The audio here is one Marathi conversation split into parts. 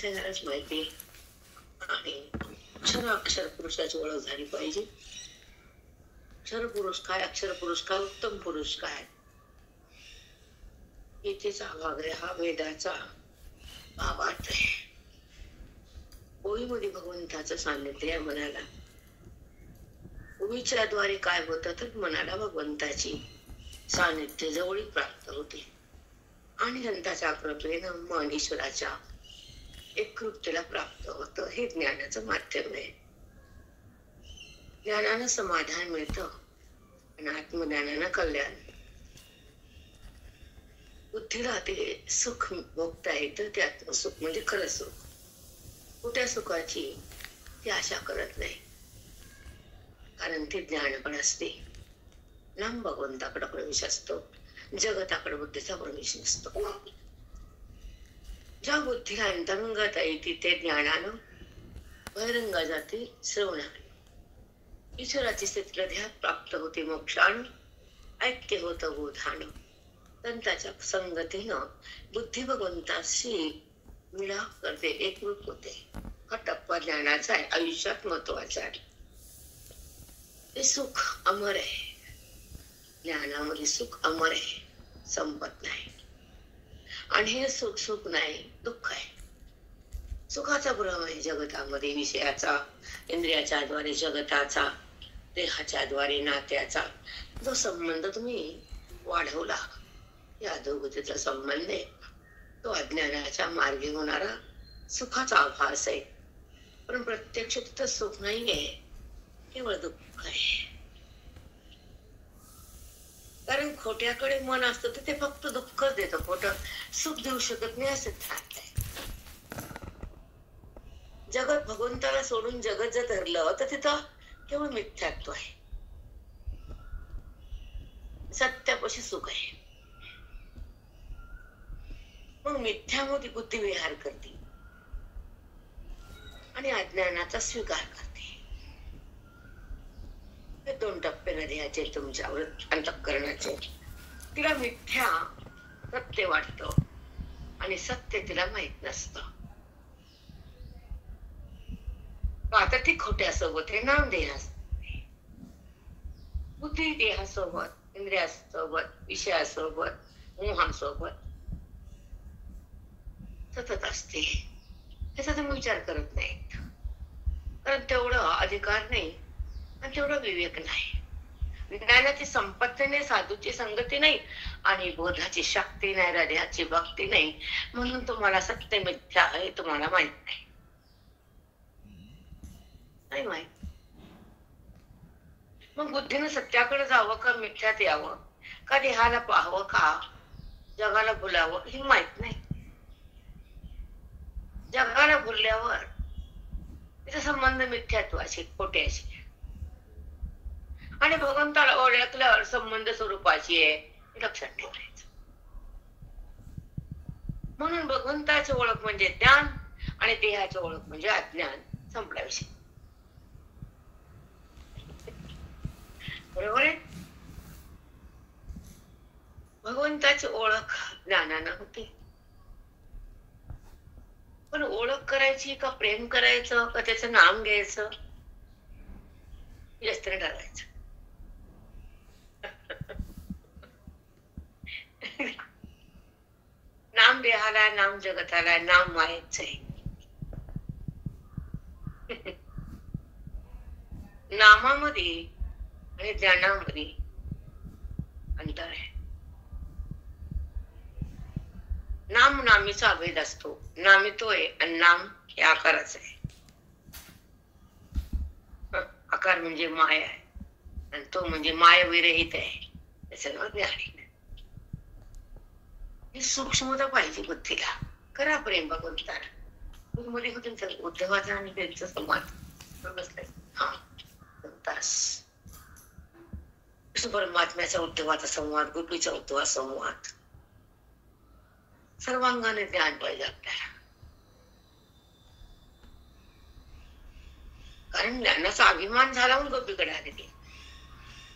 सगळ्यांनाच माहिती. आणि अक्षर अक्षर पुरुषाची ओळख झाली पाहिजे. अक्षर पुरुष काय, अक्षर पुरुष काय, उत्तम पुरुष काय, गीतेचा वगैरे हा वेदाचा भावार्थ आहे. ओळीमध्ये भगवंताचं सान्निध्य आहे मनाला. ओळीच्या द्वारे काय होतं तर मनाला भगवंताची सान्निध्य जवळी प्राप्त होते आणि संताच्या कृपेनं मन ईश्वराच्या एकरूपतेला प्राप्त होतं. हे ज्ञानाचं माध्यम आहे. ज्ञानानं समाधान मिळतं आणि आत्मज्ञानानं कल्याण. बुद्धीला ते सुख भोगता येतं, ते आत्मसुख म्हणजे खरं सुख. कुठल्या सुखाची ती आशा करत नाही, कारण ती ज्ञानाकडे असते. नाम भगवंताकडे प्रवेश असतो, जगताकडे बुद्धीचा प्रवेश नसतो. ज्या बुद्धीला अंतरंगात येते ते ज्ञानानं बहिरंग जाते श्रवणाने. ईश्वराची स्थितीला ध्यान प्राप्त होते मोक्षानं. ऐक्य होतं बोधानं. संताच्या संगतीनं बुद्धी भगवंताशी मिळाव करते, एकरूप होते. हा टप्पा ज्ञानाचा आहे, आयुष्यात महत्वाचा आहे. ते सुख अमर आहे. ज्ञानामध्ये सुख अमर आहे, संपत नाही. आणि हे सुख सुख नाही, दुःख आहे. सुखाचा भ्रम आहे जगतामध्ये, विषयाचा, इंद्रियाच्या द्वारे जगताचा, देहाच्या द्वारे नात्याचा. जो संबंध तुम्ही वाढवला, या अधोगतीचा संबंध आहे, तो अज्ञानाच्या मार्गी होणारा सुखाचा आभास आहे. पण प्रत्यक्ष तिथं सुख नाहीये, केवळ दुःख आहे. कारण खोट्याकडे मन असतं तर ते फक्त दुःखच देतं, खोटं सुख देऊ शकत नाही असं आहे. जगत भगवंताला सोडून जगत जर धरलं तर तिथं केवळ मिथ्यात्व आहे. सत्यापाशी सुख आहे. मग मिथ्यामध्ये बुद्धी विहार करते आणि अज्ञानाचा स्वीकार करते. हे दोन टप्पे द्यायचे तुमच्यावर अंतःकरणाचे. तिला मिथ्या सत्य वाटतं आणि सत्य तिला माहित नसतं. आता ती खोट्यासोबत आहे, नाम देहासोबत, बुद्धी देहासोबत, इंद्रियासोबत, विषयासोबत, मोहासोबत सतत असते. त्याचा तुम्ही विचार करत नाहीत, कारण तेवढा अधिकार नाही आणि तेवढा विवेक नाही. ज्ञानाची संपत्ती नाही, साधूची संगती नाही आणि बोधाची शक्ती नाही, हृदयाची भक्ती नाही. म्हणून तुम्हाला सत्य मिथ्या हे तुम्हाला माहित नाही. नाही माहित. मग बुद्धीनं सत्याकडे जावं का मिथ्यात यावं, का देहाला पाहावं का जगाला भुलावं हे माहित नाही. जगाला भुलल्यावर तिचा संबंध मिथ्यात्वाशी, खोट्याशी, आणि भगवंताला ओळखल्यावर संबंध स्वरूपाची आहे हे लक्षात ठेवायचं. म्हणून भगवंताची ओळख म्हणजे ज्ञान आणि देहाची ओळख म्हणजे अज्ञान. संपला विषय. बरोबर आहे. भगवंताची ओळख ज्ञानानं होते. पण ओळख करायची का प्रेम करायचं का त्याचं नाम घ्यायचं जास्त ठरवायचं. नाम देहाला, नाम जगताला, नाम मायेच आहे. नामामध्ये आणि ज्ञानामध्ये अंतर आहे. नाम नामीचा भेद असतो. नामी तो आहे आणि नाम हे आकाराच आहे. आकार म्हणजे माया आहे आणि तो म्हणजे माया विरहित आहे. त्याचं नाव ज्ञान आहे. ही सूक्ष्मता पाहिजे बुद्धीला. करा प्रेम भगवंताला. मध्ये होते उद्धवाचा आणि त्यांचा संवाद बसलाय. हा तास परमात्म्याचा उद्धवाचा संवाद, गोपीचा उद्धवा संवाद. सर्वांगाने ज्ञान पाहिजे आपल्याला. कारण ज्ञानाचा अभिमान झाला म्हणून गोपीकडे आले ते.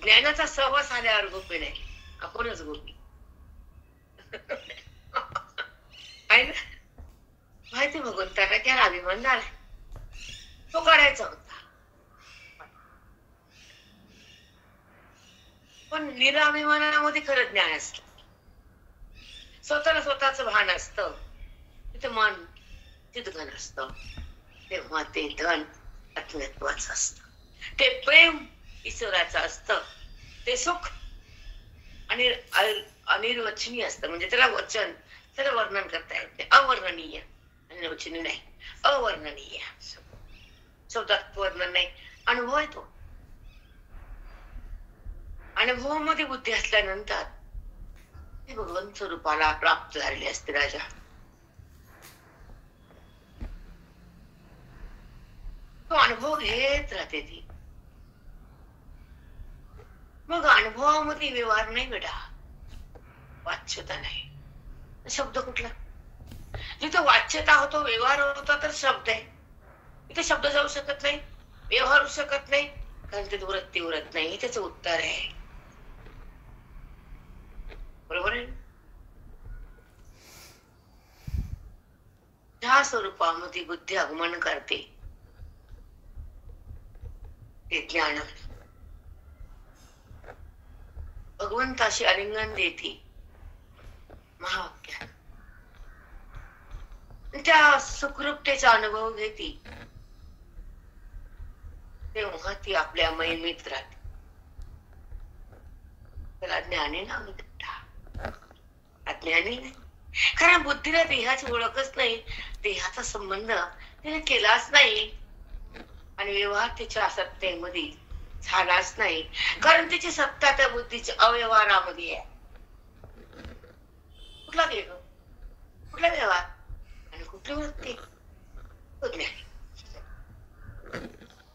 ज्ञानाचा सहवास आल्यावर गोपी नाही, आपणच गोपी. आहे ना. माहिती भगवंताला निराभिमान झालाय, तो काढायचा होता. पण निराभिमानामध्ये खरं ज्ञान असत, स्वतःला स्वतःच भान असतं, तिथे मन चितघन असत. तेव्हा ते धन आत्मत्वाचं असत, ते प्रेम ईश्वराचं असतं, ते सुख आणि अनिर्वचनीय असतं. म्हणजे त्याला वचन, त्याला वर्णन करता येत नाही, अवर्णनीय. अनिर्वचनीय नाही, अवर्णनीय. शब्दात वर्णन नाही, अनुभव आहे तो. अनुभवामध्ये बुद्धी असल्यानंतर ते भगवंत स्वरूपाला प्राप्त झालेले असते राजा. तो अनुभव घेत राहते ती. मग अनुभवामध्ये व्यवहार नाही बेटा, वाच्यता नाही. शब्द कुठला? जिथे वाच्यता होतो, व्यवहार होता, तर शब्द आहे. इथे शब्द जाऊ शकत नाही, व्यवहार होऊ शकत नाही, कारण ते वृत्ती उरत नाही. त्याच उत्तर आहे. बरोबर आहे. ज्या स्वरूपामध्ये बुद्धी आगमन करते ते ज्ञान, भगवंताशी आलिंगन देते महाज्ञान, त्या सुखरूपतेचा अनुभव घेते. तेव्हा ती आपल्या महिमेत राहते. त्याला ज्ञानी नाव देता. अज्ञानी नाही, कारण बुद्धीला देहाची ओळखच नाही, देहाचा संबंध तिने केलाच नाही, आणि व्यवहार तिच्या सत्तेमध्ये झालाच नाही, कारण तिची सत्ता त्या बुद्धीच्या अव्यवहारामध्ये आहे. कुठला देह, कुठला व्यवहार आणि कुठली वृत्ती? तो ज्ञानी.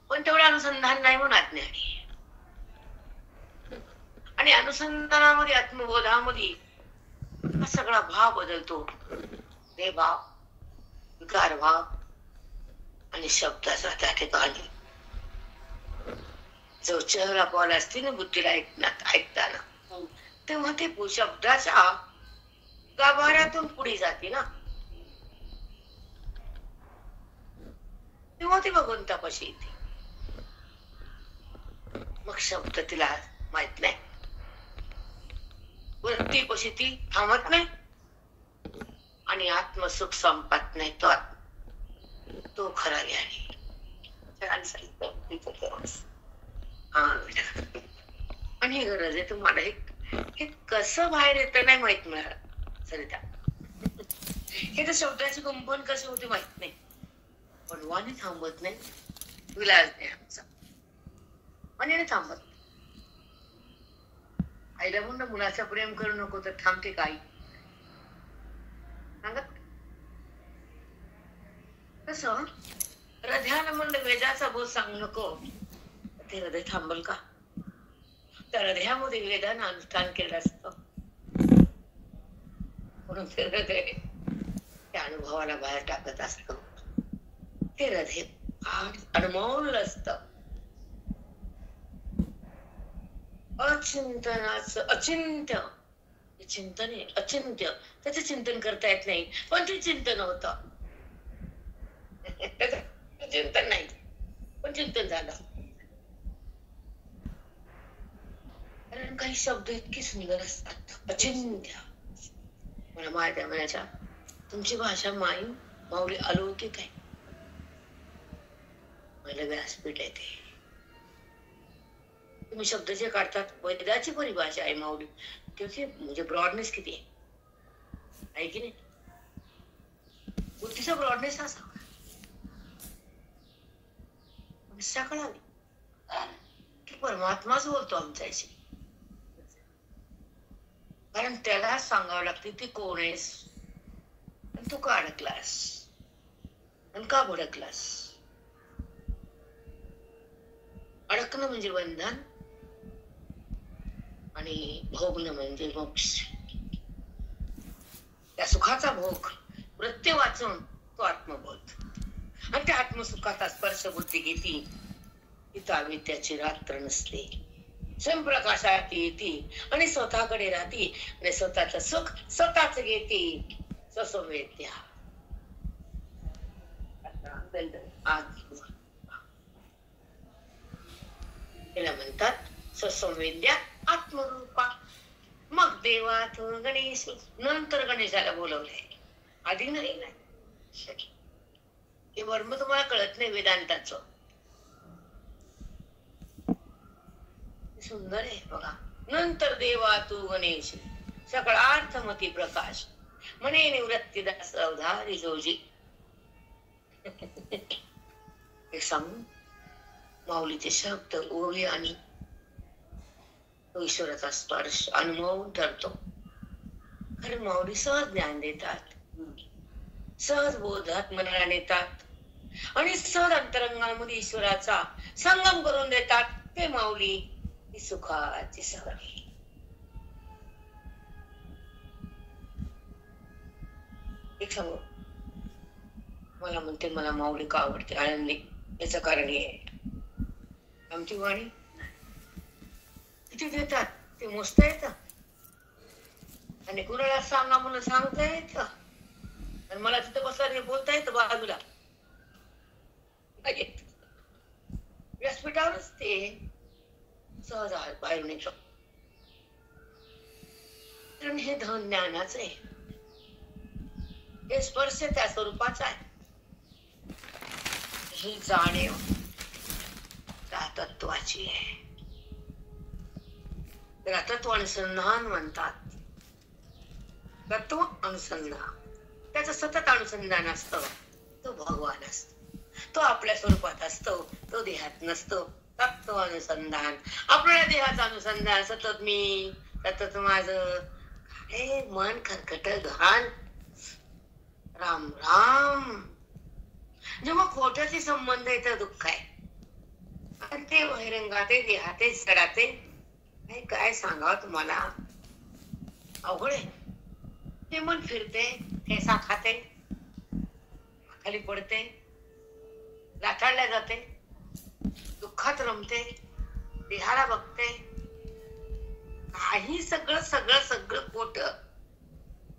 पण तेवढं अनुसंधान नाही म्हणून अज्ञानी. आणि अनुसंधानामध्ये, आत्मबोधामध्ये हा सगळा भाव बदलतो. देह भाव, विकार भाव आणि शब्दाचा त्या ठिकाणी जो चेहरा बॉल असते ना बुद्धीला ऐकताना, तेव्हा ते शब्दाच्या गाभाऱ्यातून पुढे जाते ना, तेव्हा ती भगवंतापाशी येते. मग शब्द तिला माहित नाही, वृत्तीपाशी ती थांबत नाही, आणि आत्मसुख संपत नाही. तो खरा ज्ञानी. आणि गरज आहे तुम्हाला हे कसं बाहेर येतं नाही माहित मला सरिता. हे तर शब्दाची कंपन कशी होते माहित नाही, पण वाणी थांबत नाही. विलास नाही आमचा, वाणी थांबत. आईला म्हणून मुलाचा प्रेम करू नको, तर थांबते काही सांगत. कसं हृदयाला म्हणलं वेदाचा बोध सांगू नको, ते हृदय थांबल का? त्या हृदयामध्ये वेदानं अनुष्ठान केलं असतं, म्हणून ते हृदय त्या अनुभवाला बाहेर टाकत असत. ते हृदय अनमोल असत. अचिंतनाचं अचिंत्य चिंतन आहे, अचिंत्य. त्याचं चिंतन करता येत नाही, पण ते चिंतन होत. चिंतन नाही, पण चिंतन झालं. कारण काही शब्द इतके सुंदर असतात. अचिंत्य. मला माहित आहे म्हणायच्या, तुमची भाषा माऊली अलौकिक आहे. मला व्यासपीठ आहे ते. तुम्ही शब्द जे काढतात, वेदाची परिभाषा आहे माऊली. किती म्हणजे ब्रॉडनेस किती आहे की नाही? बुद्धीचा ब्रॉडनेस असा कळाली की परमात्माच बोलतो आमच्याशी. कारण त्याला सांगावं लागते ती कोण आहेस, तू का अडकलास, आणि का भडकलास. अडकणं म्हणजे बंधन, आणि भोगणं म्हणजे मोक्ष. त्या सुखाचा भोग वृत्ती वाचून तो आत्मबोध, आणि त्या आत्मसुखाचा स्पर्श बुद्धी घेती. तिथं विद्याची रात्र नसते, स्वयंप्रकाशात येते, आणि स्वतःकडे राहते, आणि स्वतःच सुख स्वतःच घेते. स्वसंवेद्या. आत्मा. त्याला म्हणतात ससंवेद्या आत्मरूपा. मग देवात गणेश, नंतर गणेशाला बोलवलंय, आधी नाही. हे वर्म तुम्हाला कळत नाही वेदांताचं. सुंदर आहे बघा. नंतर देवा तू गणेश, सकळार्थमती प्रकाश, म्हणे निवृत्तीदास अवधारी जोजी. हे सांगून माऊलीचे शब्द, ओवी आणि ईश्वराचा स्पर्श अनुभवून ठरतो. खरं माऊली सहज ज्ञान देतात, सहज बोधात मनाला नेतात आणि सहज अंतरंगामध्ये ईश्वराचा संगम करून देतात. ते माऊली ही सुखाची सवय. एक सांगू, मला म्हणते मला माऊली का आवडते आनंदी, याच कारण हे आमची वाणी किती देतात ते मोजता येतं, आणि कुणाला सांगा म्हणून सांगता येतं, आणि मला तिथं बसला बोलता येतं बाजूला. व्यासपीठावरच ते सहज बाहेरून येतो. कारण हे धन ज्ञानाच आहे, हे स्पर्श त्या स्वरूपाचा आहे. ही जाणीव त्या तत्वाची आहे. त्याला तत्व अनुसंधान म्हणतात. तत्व अनुसंधान, त्याचं सतत अनुसंधान असतं. तो भगवान असतो, तो आपल्या स्वरूपात असतो, तो देहात नसतो. तत्व अनुसंधान, आपल्या देहाचं अनुसंधान. सतत मी, सतत माझं, हे मन खरकट घाण. राम राम. जेव्हा खोट्याचे संबंध येतं दुःख आहे, आणि ते बहिरंगाते देहाते जडाते. काय सांगावं तुम्हाला, अवघड आहे. ते मन फिरते, ठेसा खाते, खाली पडते, लाथाडल्या जाते, दुःखात रमते, देहाला बघते. काही सगळं सगळं सगळं खोट,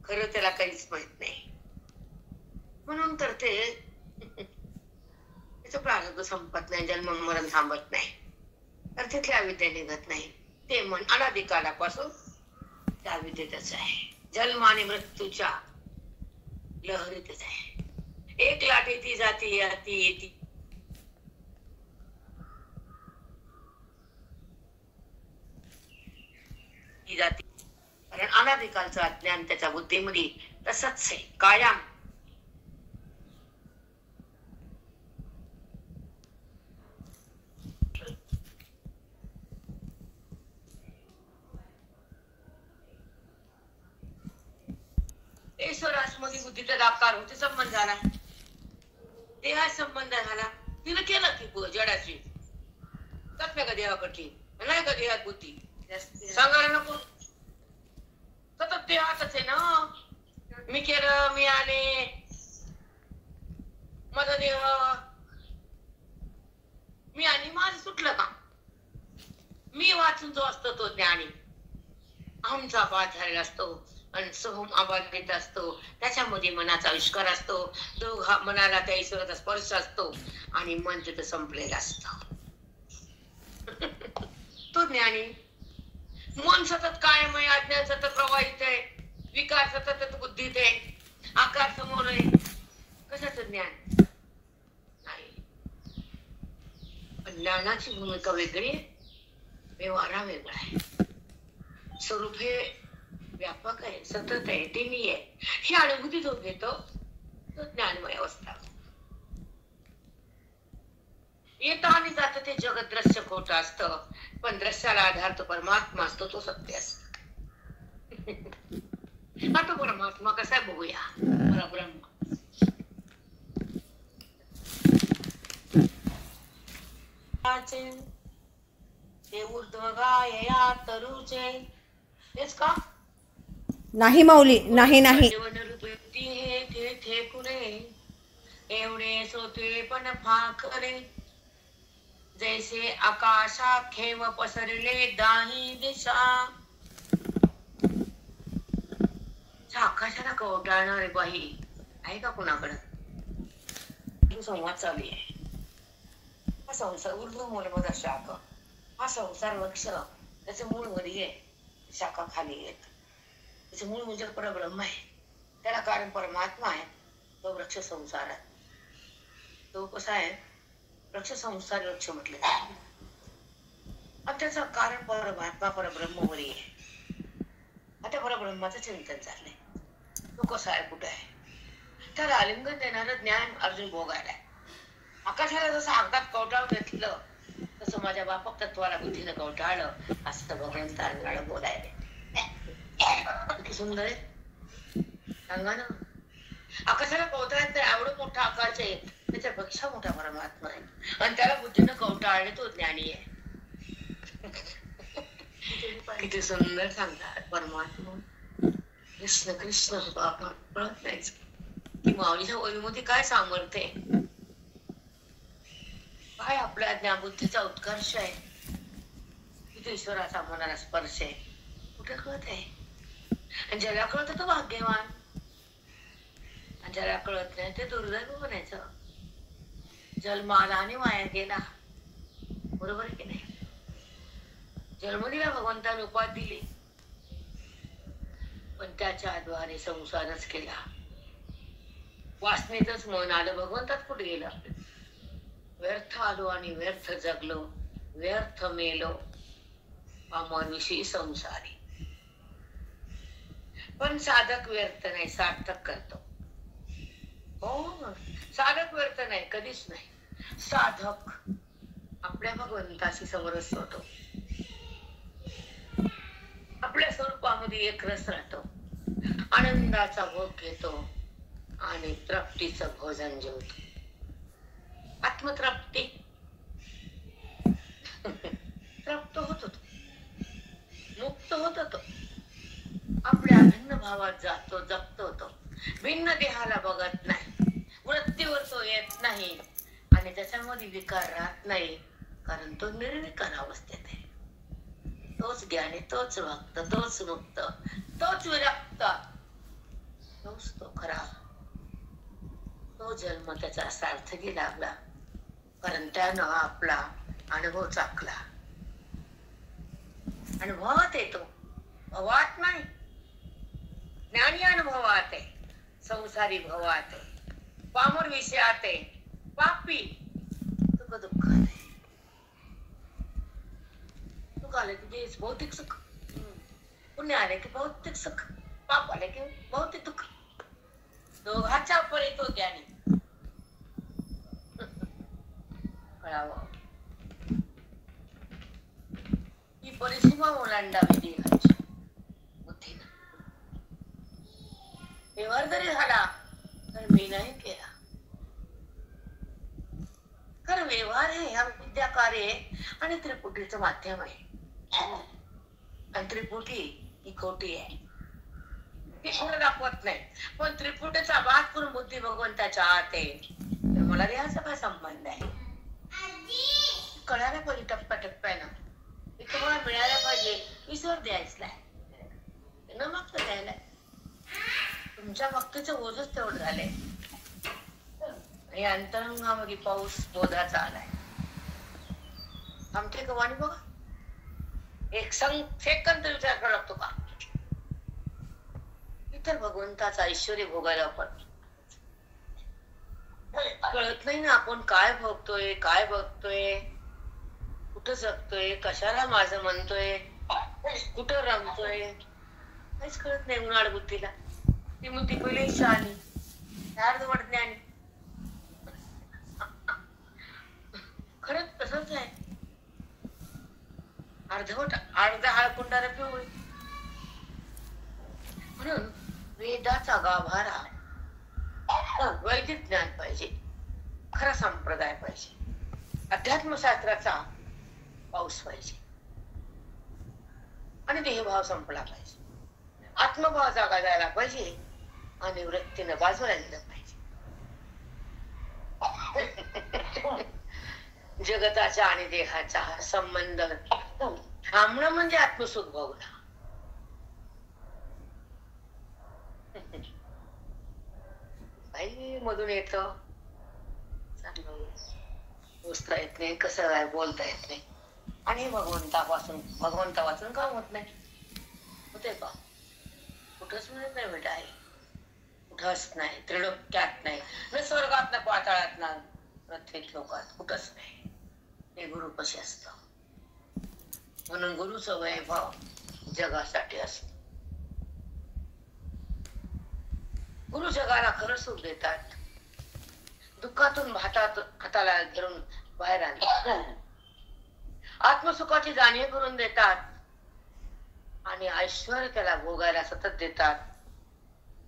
खरं त्याला काहीच माहित नाही. म्हणून तर ते त्याचं प्रारब्ध संपत नाही, जन्म मरण थांबत नाही, तर तिथल्या अविद्या निघत नाही. ते मन अनादिकालापासून त्या अविद्येतच आहे, जन्म आणि मृत्यूच्या लहरीतच आहे. एक लाट येती जाती येती येती, जाती. कारण अनादिकालचं अज्ञान त्याच्या बुद्धीमध्ये तसंच आहे कायम. ईश्वरासमध्ये बुद्धीचा दाकार होते, संबंध झाला, देहा संबंध झाला. तिने केलं की जडाची तत्व का देहाकडची नाही का, देहात बुद्धी सांगायला नको. सतत देहातच आहे ना. मी केलं, मी आले, माझा देह, मी आणि माझं सुटलं का. मी वाचून जो असतो तो ज्ञानी, आमचा पाठ झालेला असतो आणि सोहम आवाज देत असतो. त्याच्यामध्ये मनाचा आविष्कार असतो, तो मनाला त्या ईश्वराचा स्पर्श असतो, आणि मन तिथं संपलेलं असतं. तो ज्ञानी. मन सतत कायम आहे, अज्ञान सतत प्रवाहित आहे, विकार सतत बुद्धीत आहे, आकार समोर आहे. कशाचं ज्ञान नाही. ज्ञानाची भूमिका वेगळी आहे, व्यवहारा वेगळा आहे. स्वरूप हे व्यापक आहे, सतत आहे, तिन्ही आहे. ही अनुभूती जो घेतो तो ज्ञानमय अवस्था. येतं आणि जातं ते जगत दृश्य खोटं असतं, पण दृश्याला आधार तो परमात्मा असतो, तो सत्य असतो. आता परमात्मा कसा आहे बघूया. परब्रह्म ते ऊर्ध्वगाय या तरुचे, तेच का नाही माऊली, नाही नाही. एवढे सोते पण फाकरे, जैसे आकाशात खेव पसरले दाही दिशा. आकाशाला कवटाळणारे बाई आहे का कुणाकडं. संवाद चालू आहे. हा संसार ऊर्ध्व मूलमध शाखा, हा संसार वृक्ष, त्याचे मूळ वरी आहे, शाखा खाली येत. त्याचे मूळ म्हणजे परब्रह्म आहे, त्याला कारण परमात्मा आहे. तो वृक्ष संसार आहे. तो कसा आहे? वृक्ष संसार वृक्ष म्हटले जाते. आणि त्याचं कारण परमात्मा परब्रह्मवरी आहे. आता परब्रह्माचं चिंतन चाललंय. तो कसा आहे, कुठे आहे? त्याला आलिंगन देणारं ज्ञान अर्जुन भोगायलाय. आकाशाला जसं आगदात कवटाळ घेतलं तसं माझ्या बापक तत्वाला बुद्धीनं कवटाळलं, असं भगवंताला बोलायला. किती सुंदर आहे, सांगा ना. आकाशाला कवटाळत नाही, एवढं मोठा आकाश आहे, त्याच्यापेक्षा मोठा परमात्मा आहे, आणि त्याला बुद्धीनं कवटाळले, तो ज्ञानी आहे. किती सुंदर सांगतात परमात्मा. कृष्ण कृष्ण आपण कळत नाहीच की माऊलीच्या ओळीमध्ये काय सामर्थ्य आहे, काय आपल्या ज्ञानबुद्धीचा उत्कर्ष आहे, किती ईश्वराचा मनाला स्पर्श आहे, कुठे कळत आहे? आणि ज्याला कळत तो भाग्यवान, आणि ज्याला कळत नाही ते दुर्दैव म्हणायचं. जन्म आला आणि वाया गेला, बरोबर आहे की नाही? जन्म दिला, भगवंताने उपाधी दिली, पण त्याच्या द्वारे संसारच केला. वासनेतच मन आलं, भगवंतात कुठे गेलं? व्यर्थ आलो आणि व्यर्थ जगलो, व्यर्थ मेलो, अमरविषयी संसारी. पण साधक व्यर्थ नाही, सार्थक करतो. हो, साधक व्यर्थ नाही, कधीच नाही. साधक आपल्या भगवंताशी समरस होतो, आपल्या स्वरूपामध्ये एक रस राहतो, आनंदाचा भोग घेतो आणि तृप्तीचं भोजन जेवतो. आत्मतृप्ती तृप्त होत होतो, मुक्त होत होतो, आपल्या भिन्न भावात जातो, जगतो होतो. भिन्न देहाला बघत नाही, वृत्तीवर तो येत नाही, आणि त्याच्यामध्ये विकार राहत नाही, कारण तो निर्विकार अवस्थेत आहे. तोच ज्ञानी, तोच भक्त, तोच मुक्त, तोच विरक्त, तोच तो खरा. तो जन्म त्याचा सार्थकी लागला, कारण त्यानं आपला अनुभव चाखला. अनुभवात येतो, भवात नाही. ज्ञानी अनुभवात आहे, संसारी भवात आहे, पामर विषयात आहे, पापी सुख दुःखात आहे. सुख आले की भौतिक सुख, पुण्य आले की भौतिक सुख, पाप आले की भौतिक दुःख. दोघांच्या परी तो ज्ञानी. कळावं, ही परिसीमा ओलांडावी देहाची बुद्धीनं. व्यवहार जरी झाला तर मी नाही केला, कारण व्यवहार हे ह्या विद्या कार्य आणि त्रिपुटीचं माध्यम आहे. आणि त्रिपुटी ही खोटी आहे, ती कोण दाखवत नाही. पण त्रिपुटीचा बात करून बुद्धी भगवंताच्या आत आहे, तर मला देहाचा काय संबंध आहे? कळायला पाहिजे टप्प्याटप्प्यानं. तुम्हाला मिळायला पाहिजे, ईश्वर द्यायचला न मागतं द्यायला. तुमच्या भक्तीचं ओझच तेवढं झालंय, आणि अंतरंगामध्ये पाऊस बोधाचा आलाय. आमच्या गवानी बघा, एक सेकंद विचार करावा लागतो का? इतर भगवंताचा ऐश्वर्य भोगायला आपण कळत नाही ना, आपण काय भोगतोय, काय बघतोय, कुठं जगतोय, कशाला माझं म्हणतोय, कुठं रमतोय, काहीच कळत नाही उन्हाळ बुद्धीला. ती बुद्धी पहिली शाली, अर्धवट ज्ञानी. खरंच तसंच आहे, अर्धवट अर्धा हाळकुंडाला पिवळी. म्हणून वेदाचा गाभारा, वैदिक ज्ञान पाहिजे, खरा संप्रदाय पाहिजे, अध्यात्मशास्त्राचा पाऊस पाहिजे, आणि देहभाव संपला पाहिजे, आत्मभाव जागा जायला पाहिजे, आणि वृत्तीनं बाजूला दिलं पाहिजे. जगताचा आणि देहाचा संबंध थांबणं म्हणजे आत्मसुख भोगणं. काही मधून येत पोचता येत नाही, कसं काय बोलता येत नाही. आणि भगवंतापासून काम होत नाही. होते का? कुठंच मिळत नाही बेटा. आहे कुठंच नाही, त्रिलोक्यात नाही, न स्वर्गात, न पाताळात, ना प्रत्येक लोकात कुठंच नाही. हे गुरु कसे असत. म्हणून गुरुचं वैभव जगासाठी असत. गुरु जगाला खरं सुख देतात. दुःखातून हाताला घेऊन बाहेर आणतात. आत्मसुखाची जाणीव करून देतात आणि ऐश्वर त्याला भोगायला सतत देतात.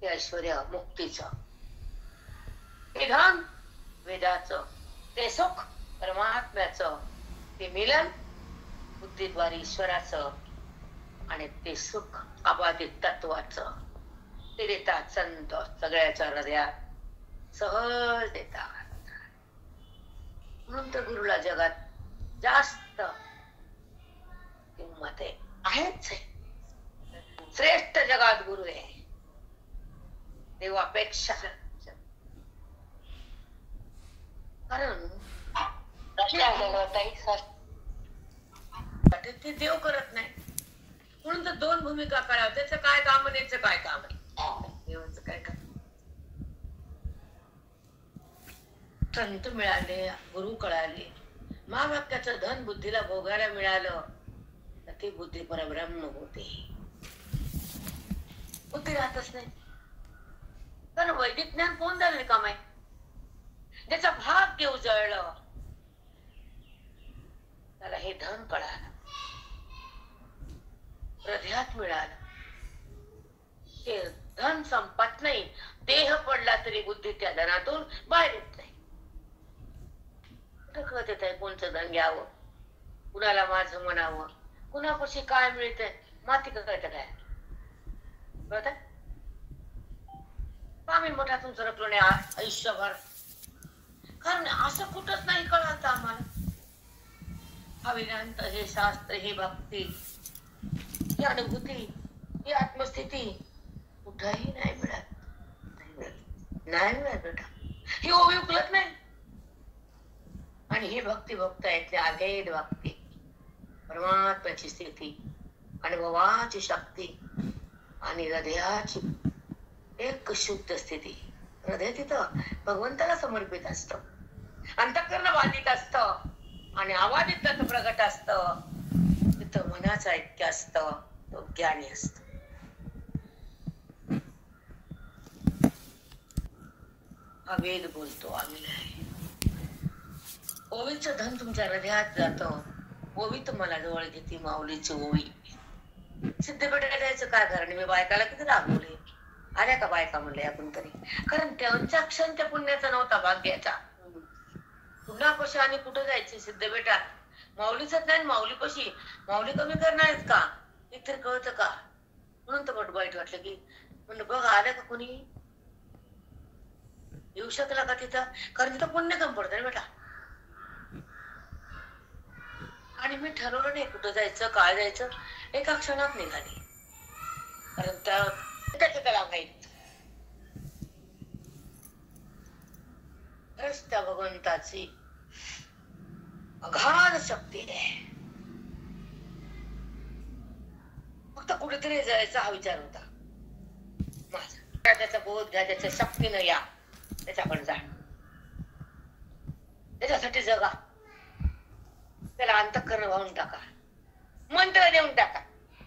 ते ऐश्वर्य मुक्तीचं, ते धन वेदाचं, ते सुख परमात्म्याचं, ते मिलन बुद्धीद्वारे ईश्वराचं, आणि ते सुख अबाधित तत्वाचं ते देतात संत सगळ्याच्या हृदयात सहज देतात. म्हणून तर गुरुला जगात जास्त किंमत आहेच. श्रेष्ठ जगात गुरु आहे देवापेक्षा. कारण ते देव करत नाही. म्हणून तर दोन भूमिका कराव्या. त्याचं काय काम आणि याचं काय काम आहे. देवाचं काय काम. संत मिळाले, गुरु कळाले, महावाक्याचं धन बुद्धीला भोगायला मिळालं तर ती बुद्धी परब्रह्म होते. बुद्धी राहतच नाही. कारण वैदिक ज्ञान कोण द्यायला रिकाम आहे. ज्याचा भाग्य उजळलं त्याला हे धन कळालं, हृदयात मिळालं. ते धन संपत नाही. देह पडला तरी बुद्धी त्या धनातून बाहेर येत नाही. कळत येत आहे कोणचं धन घ्यावं, कुणाला माझं म्हणावं, कुणापाशी काय मिळतंय. माती कळत काय कळत आहे. आम्ही मोठ्यातून सरकलो नाही आयुष्यभर. कारण असं कुठंच नाही कळत आम्हाला. हा वेदांत, हे शास्त्र, हे भक्ती, ही अनुभूती, ही आत्मस्थिती कुठंही नाही मिळत. नाही मिळत बेटा. ही ओवी उकलत नाही. आणि ही भक्ती भक्त आहेत अभेद भक्ती, परमात्म्याची स्थिती, अनुभवाची शक्ती आणि हृदयाची एक शुद्ध स्थिती. हृदय तिथं भगवंताला समर्पित असतं, अंतःकरण बाधित असतं आणि अबाधित तत्व प्रगट असतं. तिथं मनाचं ऐक्य असतं, तो ज्ञानी असत. हा वेद बोलतो, आम्ही नाही. ओवीचं धन तुमच्या हृदयात जातं. ओवी तुम्हाला जवळ घेते, माऊलीची ओवी. सिद्धपेठेला जायचं काय कारण. मी बायकाला किती रागवले. आल्या का बायका म्हणले आपण तरी. कारण त्यांचा क्षण त्या पुण्याचा नव्हता, भाग्याचा. पुन्हापाशी आणि कुठं जायचे सिद्धपेठा. माऊलीच नाही, माऊली पशी माऊली कमी करणार आहेत का इतर कळत का. म्हणून तर वाईट वाटलं की म्हणलं बघ आलं का कोणी येऊ शकला का तिथं. कारण तिथं पुण्य कमी पडतं ना बेटा. आणि मी ठरवलं नाही कुठं जायचं, काय जायचं. एका क्षणात निघाली. कारण त्याला माहित खरंच त्या भगवंताची अगाध शक्ती आहे. फक्त कुठेतरी जायचा हा विचार होता माझा. त्याचा बोध घ्या, त्याच्या शक्तीनं या, त्याच्याकडे जा, त्याच्यासाठी जगा, त्याला अंतःकरण वाहून टाका, मंत्र देऊन टाका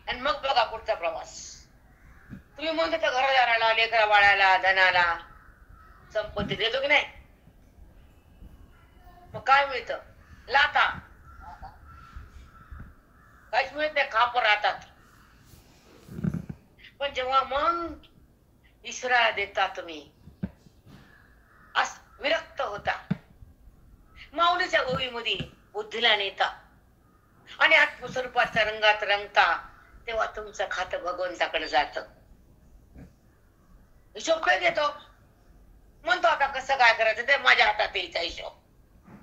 आणि मग बघा पुढचा प्रवास. तुम्ही म्हणतो त्या घरादाराला, लेकरा बाळाला, धनाला संपत्ती देतो की नाही. मग काय मिळतं. लाता काहीच मिळत नाही, खापर राहतात. पण जेव्हा मग ईश्वराला देता तुम्ही विरक्त होता, माऊलीच्या ओवीमध्ये बुद्धीला नेता आणि आत्मस्वरूपाच्या रंगात रंगता, तेव्हा तुमचं खातं भगवंताकडे जात. हिशोब काय घेतो म्हणतो आता कसं काय करायचं ते माझ्या हातात यायचा हिशोब.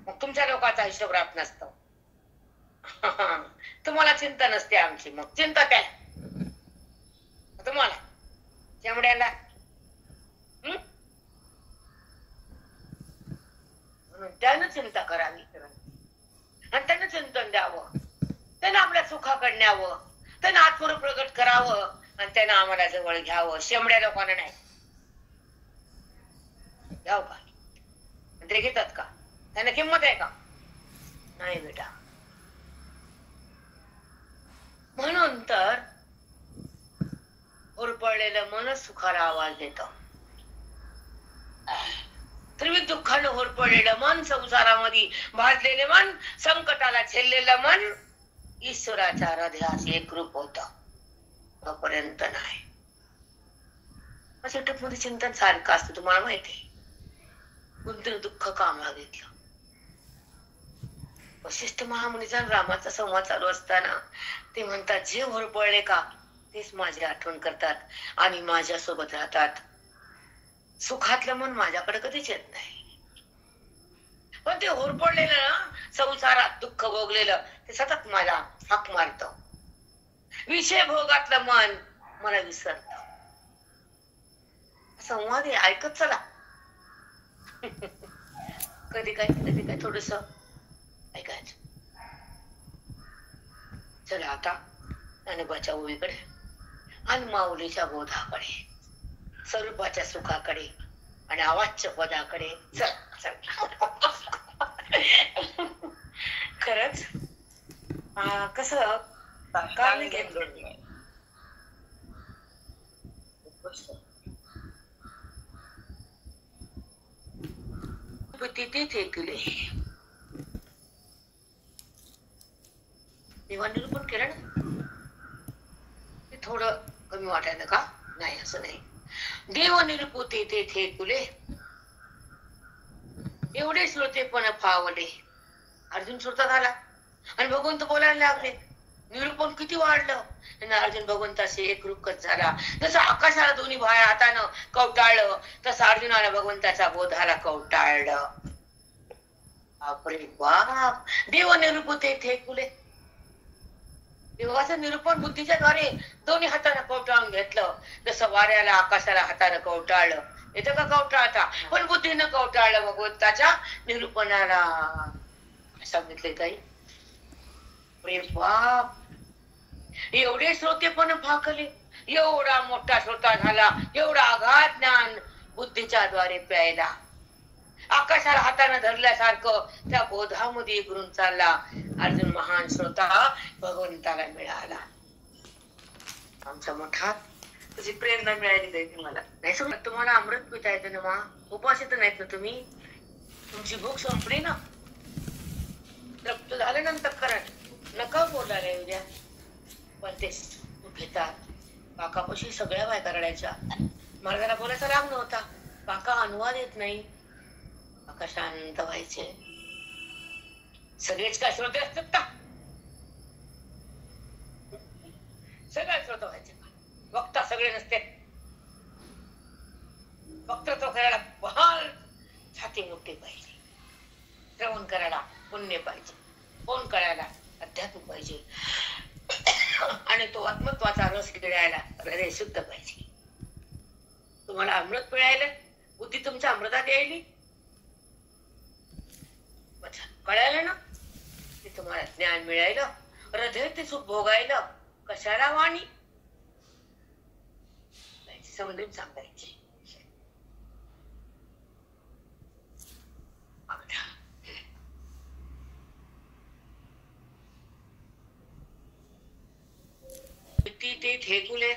मग तुमच्या लोकांचा हिशोब राहत नसतो. तुम्हाला चिंता नसते आमची. मग चिंता काय तुम्हाला चमड्याला. म्हणून त्यानं चिंता करावी आणि त्यानं चिंतन द्यावं, त्यानं आपल्या सुखाकडे न्यावं, त्यानं आत्मरूप प्रगट करावं आणि त्यानं आम्हाला जवळ घ्यावं. शेमड्या लोकांना नाही घ्याव का? ते घेतात का? त्यांना किंमत आहे का? नाही बेटा. म्हणून तर होरपळलेलं मनच सुखाला आवाज देत. त्रिविध दुःखानं होरपळलेलं मन, संसारामध्ये भाजलेले मन, संकटाला झेललेलं मन ईश्वराच्या हृदयास एकरूप होत. तोपर्यंत नाही. मध्ये चिंतन सारखं असतं, तुम्हाला माहिती. कोणतरी दुःख कामाला घेतलं. वशिष्ठ महामुनीचा रामाचा संवाद चालू असताना ते म्हणतात, जे होरपळले का तेच माझी आठवण करतात आणि माझ्या सोबत राहतात. सुखातलं मन माझ्याकडे कधीच येत नाही, पण ते होरपळलेलं ना, संसारात दुःख भोगलेलं ते सतत मला हाक मारत. विषय भोगातलं मन मला विसरत. संवाद ऐकत चला. कधी काय थोडस ऐकायचं. चला आता ज्ञानोबाच्या ओळीकडे आणि माऊलीच्या बोधाकडे, स्वरूपाच्या सुखाकडे आणि आवाजच्या पदाकडे चल. खरंच कसं का नाही घेतलं. तिथे केले तेव्हा निरूपण केलं ना, ते थोडं कमी वाटायला का? नाही, असं नाही. देव निरूपते तेथे तुले, एवढे श्रोते पण फावले. अर्जुन श्रोता झाला आणि भगवंत बोलायला लागले. निरूपण किती वाढलं आणि अर्जुन भगवंताशी एकरूपच झाला. जसं आकाशाला दोन्ही भाया हातानं कवटाळलं, तसं अर्जुनाला भगवंताचा बोधाला कवटाळलं. बापरे बाप. देव निरूपते थे तुले, देवाचं निरूपण बुद्धीच्या द्वारे दोन्ही हाताने कवटाळून घेतलं. जसं वाऱ्याला आकाशाला हाताने कवटाळलं, येतं का कवटाळता? पण बुद्धीनं कवटाळलं भगवंताच्या निरूपणाला. सांगितले काही प्रेम बाप. एवढे श्रोते पण फाकले, एवढा मोठा श्रोता झाला, एवढा आघात ज्ञान बुद्धीच्या द्वारे प्यायला. आकाशाला हाताने धरल्यासारखं त्या बोधामध्ये गुरून चालला. अर्जुन महान श्रोता भगवंताला मिळाला. आमच्या मठात तुझी प्रेरणा मिळाली जाईल. तुम्हाला नाही समजत? तुम्हाला अमृत पिता येतं ना मा? उपास तर नाहीत ना तुम्ही? तुमची भूक संपली ना? रक्त झाल्यानंतर करा, नका बोलायला उद्या. पण ते घेतात. काकापाशी सगळ्या बायका रडायच्या. मार्गाला बोलायचा राग नव्हता. काका अनुवाद येत नाही. काका शांत व्हायचे. सगळेच काय श्रोते असतात का? सगळे श्रोते व्हायचे का? वक्ता सगळे नसते. वक्तृत्व करायला बहाल छाती मोठी पाहिजे, श्रवण करायला पुण्य पाहिजे, फोन करायला अध्यात्म पाहिजे आणि तो आत्मत्वाचा रस गिळायला हृदय शुद्ध पाहिजे. तुम्हाला अमृत मिळायला, बुद्धी तुमच्या अमृतात यायली, कळायला ना, ते तुम्हाला ज्ञान मिळायला, हृदय ते सुख भोगायला. कशाला वाणी समजून सांगायची. ते ठेकुले,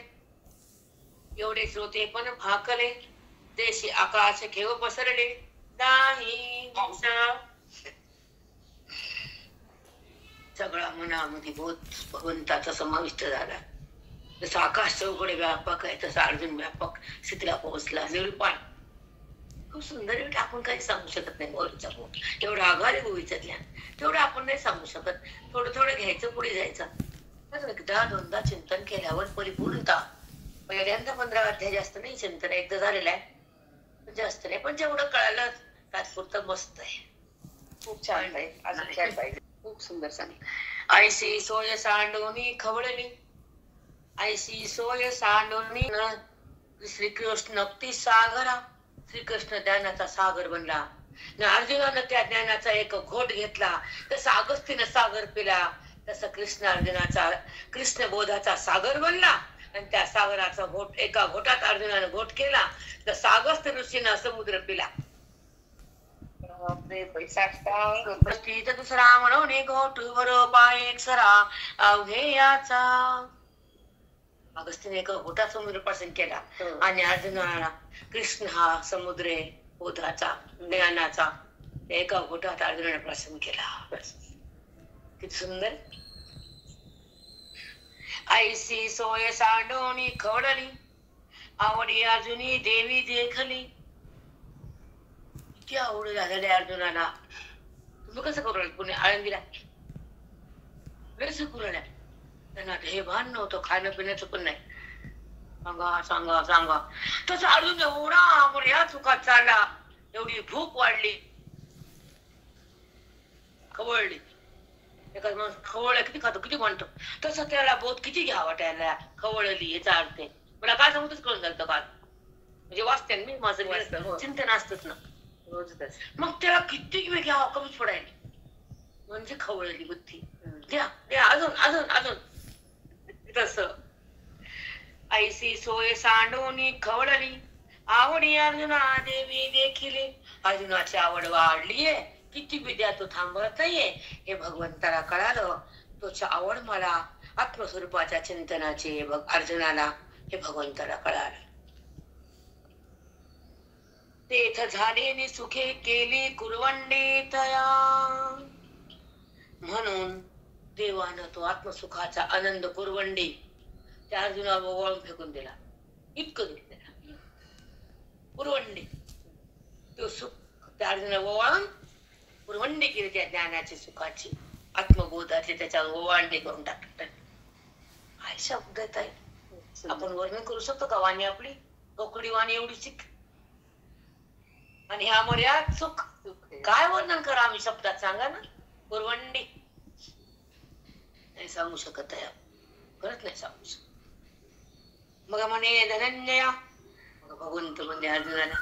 एवढे श्रोते पण भाकले. देशी आकाश घेव पसरले नाही. सगळा मनामध्ये बोध भगवंताचा समाविष्ट झाला. जसं आकाश चौकडे व्यापक आहे, तसं अर्जुन व्यापक स्थितीला पोहोचला. निरूपण खूप सुंदर. आपण काही सांगू शकत नाही. बोलचा बोध एवढं आघाडी गोवीचं ज्ञान तेवढं आपण नाही सांगू शकत. थोडं थोडं घ्यायचं, पुढे जायचं. एकदा दोनदा चिंतन केल्यावर परिपूर्णता. पहिल्यांदा 15 अध्याय जास्त नाही चिंतन, एकदा झालेलं आहे, जास्त नाही, पण जेवढं कळालं तात्पुरतं मस्त आहे. खूप छान आहे. अजून छान पाहिजे. खूप सुंदर सांगितलं. ऐशी सोय सांडोनी खवळली, ऐशी सोय सांडोनी श्रीकृष्ण भक्ती सागरा. श्रीकृष्ण ज्ञानाचा सागर बनला. अर्जुनानं त्या ज्ञानाचा एक घोट घेतला, तसा अगस्तीनं सागर पिला, तसं कृष्ण बोधाचा सागर बनला. आणि त्या सागराचा घोट एका घोटात अर्जुनानं घोट केला, तर अगस्त्य ऋषीनं समुद्र पिला. दुसरा म्हणून घोट वर पाय सरा अवघे याचा. अगस्तीने एका घोटात समुद्र पासन केला आणि अर्जुनाला कृष्ण हा समुद्र बोधाचा ज्ञानाचा एका घोटात अर्जुनाने प्रसन्न केला. किती सुंदर. ऐसी सोय सांडोनी खवडली, आवडी अर्जुनी देवी देखली. किती आवड झालेली अर्जुनाला. तुम्ही कसं करू पुणे आळंदीला कसं करू त्यांना हे भान नव्हतं, खाणं पिण्याचं पण नाही. सांगा सांगा सांगा. तसं अर्जुन एवढा या चुकात चालला, एवढी भूक वाढली, खवळली. एका माणूस खवळ किती खातो, किती म्हणतो, तसं त्याला बोध किती घ्यावा त्याला. खवळली याचा अर्थ आहे. मला काय सांगतच कळून जातं काल, म्हणजे वाचते मी, माझं चिंतन असतच ना रोजच. मग त्याला किती वेळ घ्यावा, कमीच पडायला. म्हणजे खवळली बुद्धी. द्या द्या अजून अजून अजून. तस ऐसी सोय सांडोनी खवळली, आवडी अर्जुना देवी देखिले. अर्जुनाची आवड वाढलीये, किती विद्या तो थांबत नाहीये हे भगवंताला कळालं. तोची आवड मला आत्मस्वरूपाच्या चिंतनाची अर्जुनाला हे भगवंताला कळालं. तेथ झाले सुखे केली कुरवंडी तया. म्हणून देवानं तो आत्मसुखाचा आनंद कुरवंडी त्या अर्जुनाला वळून फेकून दिला. इतकं दिलं कुरवंडी. तो सुख त्या अर्जुनाला वळून कुरवंडी केली, त्या ज्ञानाची सुखाची आत्मबोधाची त्याच्यावर ओवाळणी करून टाकली. काय शब्द आहे. आपण वर्णन करू शकतो का वाणी आपली? कोकडी वाणी एवढी शिक आणि ह्या मर्याद सुख काय वर्णन करा आम्ही शब्दात, सांगा ना. कुरवंडी नाही सांगू शकत आहे, खरंच नाही सांगू शकत. मग म्हणे धनंजया, मग भगवंत म्हणजे अर्जुनाला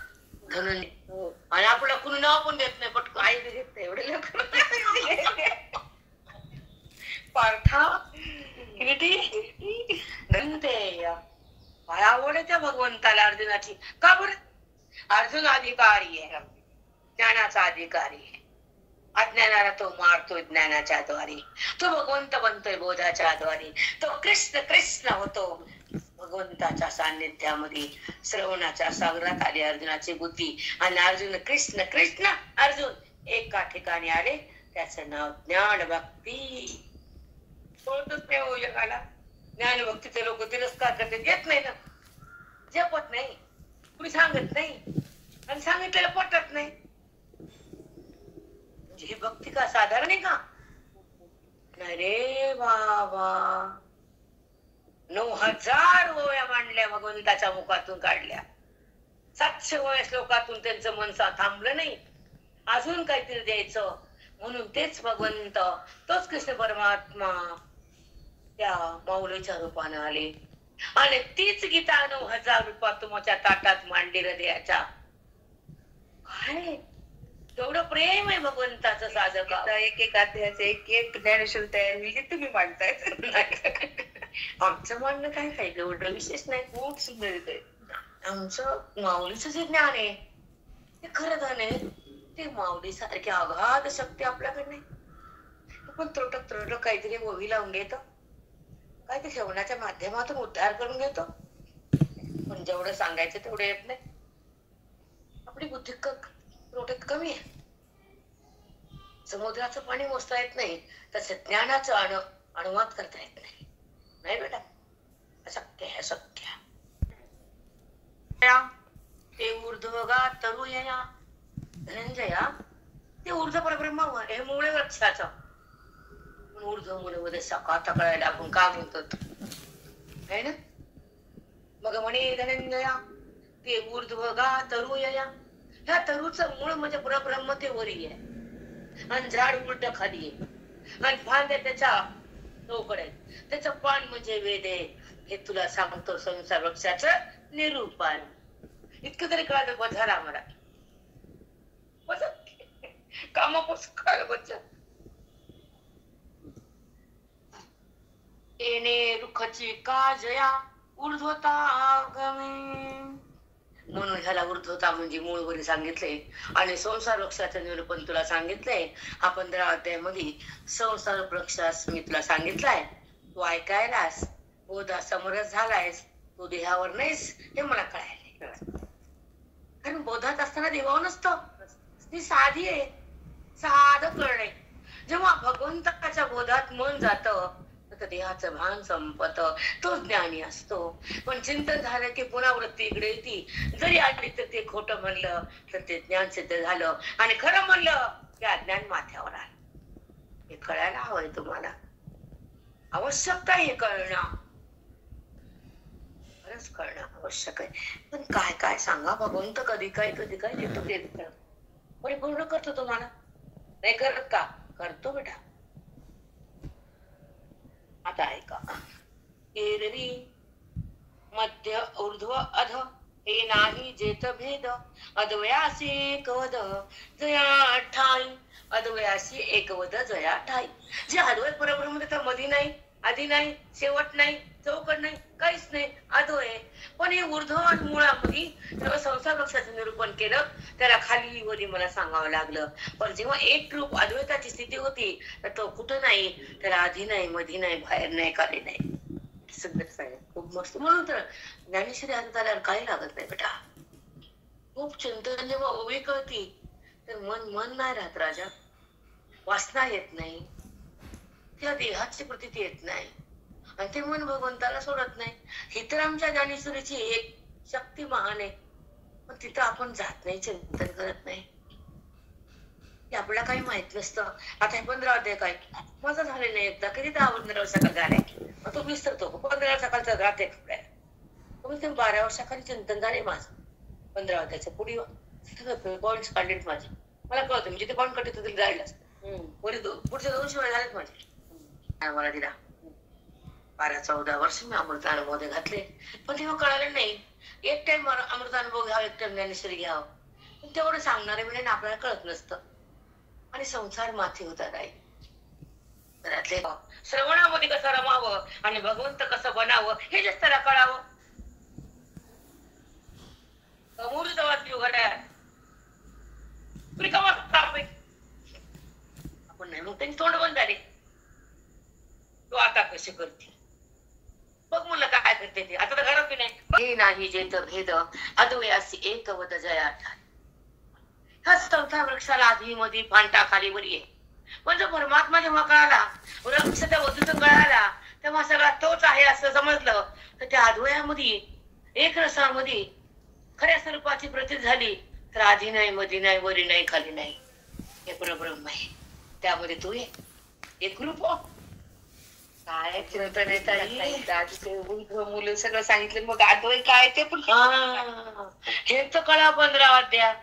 धनंजय. आणि आपल्याला कुणी नाव पण देत नाही, पटकन आई देत नाही एवढे लोक. पार्था धनंजय काय आवड आहे त्या भगवंताला अर्जुनाची. का बरं? अर्जुन अधिकारी आहे, ज्ञानाचा अधिकारी आहे. अज्ञानाला तो मारतोय ज्ञानाच्या द्वारे, तो भगवंत बनतोय बोधाच्या द्वारे. तो कृष्ण कृष्ण होतो भगवंताच्या सान्निध्यामध्ये. श्रवणाच्या सागरात आली अर्जुनाची बुद्धी आणि अर्जुन कृष्ण कृष्ण अर्जुन एका ठिकाणी आले. त्याचं नाव ज्ञान भक्ती. सोडतच नाही हो जगाला. ज्ञान भक्तीचे लोक तिरस्कार करते, देत नाही ना, जपत नाही, कुणी सांगत नाही आणि सांगितलेलं पटत नाही. ही भक्ती का साधारण आहे का? नाही रे बाबा. 9000 ओव्या मांडल्या भगवंताच्या मुखातून काढल्या. 700 ओव्या श्लोकातून त्यांचं मन थांबलं नाही, अजून काहीतरी द्यायचं म्हणून तेच भगवंत, तोच कृष्ण परमात्मा त्या माऊलीच्या रूपाने आले आणि तीच गीता 9000 रूपात तुमच्या ताटात मांडली हृदयाच्या. काय तेवढं प्रेम आहे भगवंताचं साधक. एक एक अध्यायाचे एक एक ज्ञानेश्वर तयार होईल, तुम्ही मांडताय. आमचं म्हणणं काय काय एवढं विशेष नाही, खूप सुंदर येते. आमचं माऊलीचं जे ज्ञान आहे ते खरं धन आहे. ते माऊली सारखी अगाध शक्ती आपल्याकडे नाही. पण त्रोटक त्रोटक काहीतरी ओवी लावून घेतो, काहीतरी श्रवणाच्या माध्यमातून उद्धार करून घेतो. पण जेवढं सांगायचं तेवढं येत नाही. आपली बुद्धी त्रोटक कमी आहे. समुद्राचं पाणी मोजता येत नाही, तसं ज्ञानाचं अनुवाद करता येत नाही. नाही बेटा, अशक्य आहे, अशक्य. ते ऊर्ध्वगा तरुयया धनंजया, ते ऊर्ध्व परब्रह्म हे मूळ वृक्षाचं. ऊर्ध्व मूळ मध्ये सकाळ तकळायला आपण का म्हणतो आहे ना. मग म्हणे धनंजया ते ऊर्ध्वगा तरुयया, ह्या तरुचं मूळ म्हणजे परब्रह्म ते वरी आहे आणि झाड उलट खाली आहे आणि फांद्या त्याच्या चौकड आहे. त्याचं पान म्हणजे वेद आहे. हे तुला सांगतो संसार वृक्षाचं निरूपण. इतकं तरी कळलं बस झाला आम्हाला. कामापासून काय बच्चा येणे रुखाची काजया ऊर्ध्वतागमे. म्हणून ह्याला ऊर्ध्वता म्हणजे मूळवरी सांगितले आणि संसार वृक्षाचं निरूपण तुला सांगितलंय. हा 15 अध्यायामध्ये संसार वृक्षास मी तुला सांगितलाय. तू ऐकायलास, बोधा समरस झालायस, तू देहावर नाहीस हे मला कळायला. कारण बोधात असताना देवावर नसतो, ती साधी आहे, साधं कळणे. जेव्हा भगवंताच्या बोधात मन जातं तर देहाचं भान संपत, तो ज्ञानी असतो. पण चिंतन झालं की पुन्हा वृत्ती इकडे येते. जरी आली तर ते खोटं म्हणलं तर ते ज्ञान सिद्ध झालं आणि खरं म्हणलं की अज्ञान माथ्यावर आलं. हे कळायला हवंय तुम्हाला, आवश्यक आहे हे कळणं, खरंच कळणं आवश्यक आहे. पण काय काय सांगा, भगवंत कधी काय देतो ते परिपूर्ण करतो. तुम्हाला नाही करत का? करतो बेटा. आता ऐका. एरवी मध्य ऊर्ध्व अध हे नाही जेत भेद, अद्वयासी एकवद जया ठाई. अद्वयासी एकवद जया ठाई. जे अद्वैत परब्रह्म तर मधी नाही, आधी नाही, शेवट नाही, चौकट नाही, काहीच नाही, अद्वय. पण हे ऊर्ध्व आणि मुळामध्ये जेव्हा संसार वृक्षाचं निरूपण केलं त्याला खाली वरी मला सांगावं लागलं. पण जेव्हा एक रूप अद्वैताची स्थिती होती तर तो कुठं नाही, त्याला आधी नाही, मधी नाही, बाहेर नाही, खाली नाही. खूप मस्त. म्हणून तर ज्ञानेश्वरी हातात आल्यावर काही लागत नाही बेटा. खूप चिंतन जेव्हा ओवी कळती तर मन नाही राहत राजा. वासना येत नाही, त्या देहाची प्रतीती येत नाही आणि ते मन भगवंताला सोडत नाही. ही तर आमच्या ज्ञानेश्वरीची एक शक्ती महान आहे. पण तिथं आपण जात नाही, चिंतन करत नाही, आपल्याला काही माहित नसतं. आता हे 15 अध्याय काय माझं झाले नाही, एकदा किती 10-15 वर्षाखाली झालाय, तो विसरतो. 15 वर्षाखालचा राहते, कमीत कमी 12 वर्षाखाली चिंतन झाले माझं. 15 अध्यायाच्या पुढे पॉइंट काढलेत माझे. मला कळतं म्हणजे ते पॉइंट काढते तरी जायला पुढचे 200 वेळ झालेत माझे. मला दिला 12-14 वर्ष मी अमृत अनुभव घातले. पण तेव्हा कळालं नाही. एक टाइम अमृत अनुभव घ्यावा, एक टाइम ज्ञानेश्वरी घ्यावं, पण तेवढं सांगणारे म्हणजे आपल्याला कळत नसतं आणि संसार माथी होता नाही. घरातले श्रवणामध्ये कसं रमावं आणि भगवंत कसं बनावं हे जास्त त्याला कळावं. समोर जवळ जीव घड्याळ आपण नाही, मग त्यांनी तोंड बंद झाले. तू आता कशी करते बघ, मुलं काय करते ते. आता तर घरात नाही. हे नाही जेत भेद अद्वयासी एकवद जया ठाई. हा संसार वृक्षाला आधी मध्ये फांटा खाली वरी आहे. पण जो परमात्मा जेव्हा कळाला, वृक्ष त्या वधूचं कळाला, तेव्हा सगळा तोच आहे असं समजलं तर त्या अद्वयामध्ये एक रसामध्ये खऱ्या स्वरूपाची प्रतीत झाली. तर आधी नाही, मध्ये नाही, वरी नाही, खाली नाही, हे परब्रह्म आहे. त्यामध्ये तू एक रूप काय चिंतन मुलं सगळं सांगितलं. मग अद्वय काय ते पण हे तर कळा 15 अध्याय.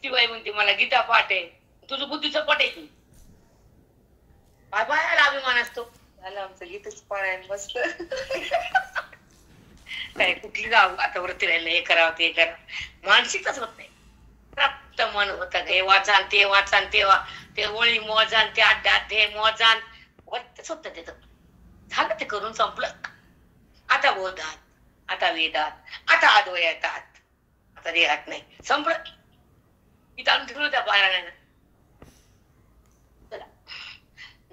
शिवाय म्हणते मला गीता पाठ आहे, तुझं बुद्धीचं पट आहे की काय अभिमान असतो. झालं आमचं गीतच पाळायला मस्त. काय कुठली गाव आता वरती राहिलं, हे करावं ते करा, मानसिकच होत नाही. प्राप्त मन होत हे वाचान ते वाचान तेव्हा ते ओळी मोजान ते अध्याय मोजान वरच होत. ते झालं, ते करून संपलं. आता बोधात, आता वेदात, आता अद्वैतात, आता देहात नाही, संपलं. इथं ठेवलं त्या पारायणानं. चला.